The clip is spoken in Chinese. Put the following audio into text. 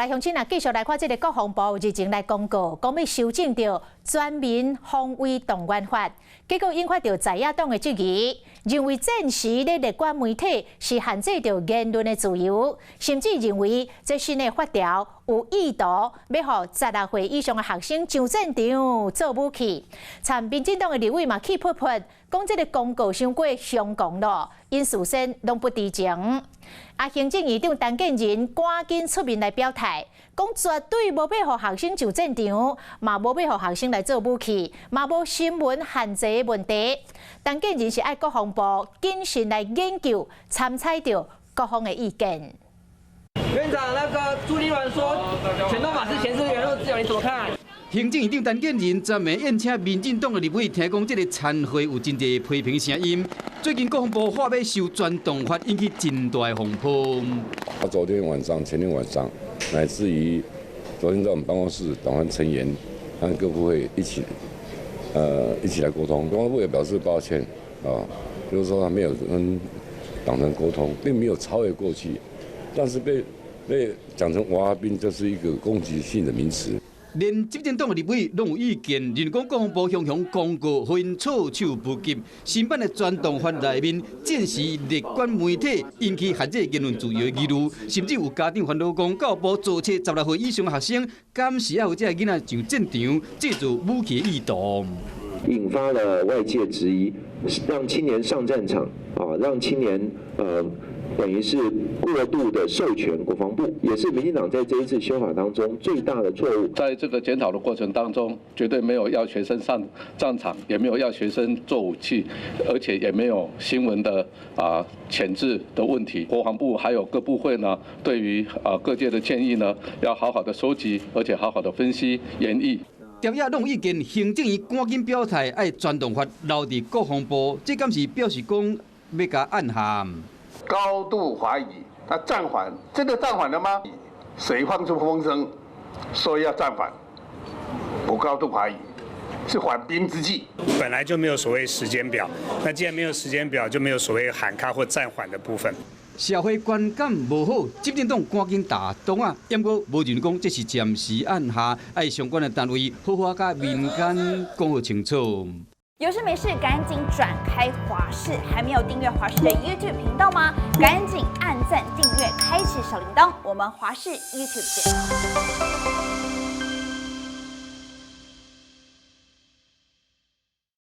乡亲啊，继续来看这个国防部日前来公告，讲要修正到全民防卫动员法，结果引发到在野党的质疑，认为暂时咧立管媒体是限制着言论的自由，甚至认为这新的法条有意图要互16岁以上的学生上战场做武器。参民进党的立委嘛气噗噗，讲这个公告伤过凶狂咯，因事先拢不知情。行政院长陈建仁赶紧出面来表态，讲绝对无要互学生上战场，嘛无要互学生来做武器，嘛无新闻限制的问题。陈建仁是爱国防部谨慎来研究，参采到各方的意见。院长，那个朱立伦说全都法是显示言论自由，你怎么看？行政院长陈建仁昨暝宴请民进党的立委，听讲这个参会有真侪批评声音。最近国防部话要修全动法，引起真大风波。昨天晚上、前天晚上，乃至于昨天在我们办公室，党团成员和各部会一起来沟通。国防部也表示抱歉就是说他没有跟党团沟通，并没有超越过去，但是被讲成娃娃兵，这是一个攻击性的名词。连执政党的立委拢有意见，认讲国防部向公告，互因措手不及。新版的全动法内面，暂时立管媒体引起限制言论自由的议论，甚至有家长烦恼讲，教育部注册16岁以上的学生，敢是要有这个囡仔上战场，制造武器的意图，引发了外界质疑，让青年上战场让青年等于是过度的授权国防部，也是民进党在这一次修法当中最大的错误。在这个检讨的过程当中，绝对没有要学生上战场，也没有要学生做武器，而且也没有新闻的潜质的问题。国防部还有各部会呢，对于各界的建议呢，要好好的收集，而且好好的分析研议。朝野拢有意见，行政院赶紧表态，爱全动法留伫国防部，这敢是表示讲要甲暗含？高度怀疑，他暂缓，真的暂缓了吗？谁放出风声说要暂缓？我高度怀疑，是缓兵之计。本来就没有所谓时间表，那既然没有时间表，就没有所谓喊卡或暂缓的部分。社会观感无好，执政党赶紧打动啊！不过无认讲这是暂时按下，爱相关的单位好好甲民间讲好清楚。有事没事赶紧转开华视，还没有订阅华视的 YouTube 频道吗？赶紧按赞、订阅、开启小铃铛，我们华视 YouTube 见。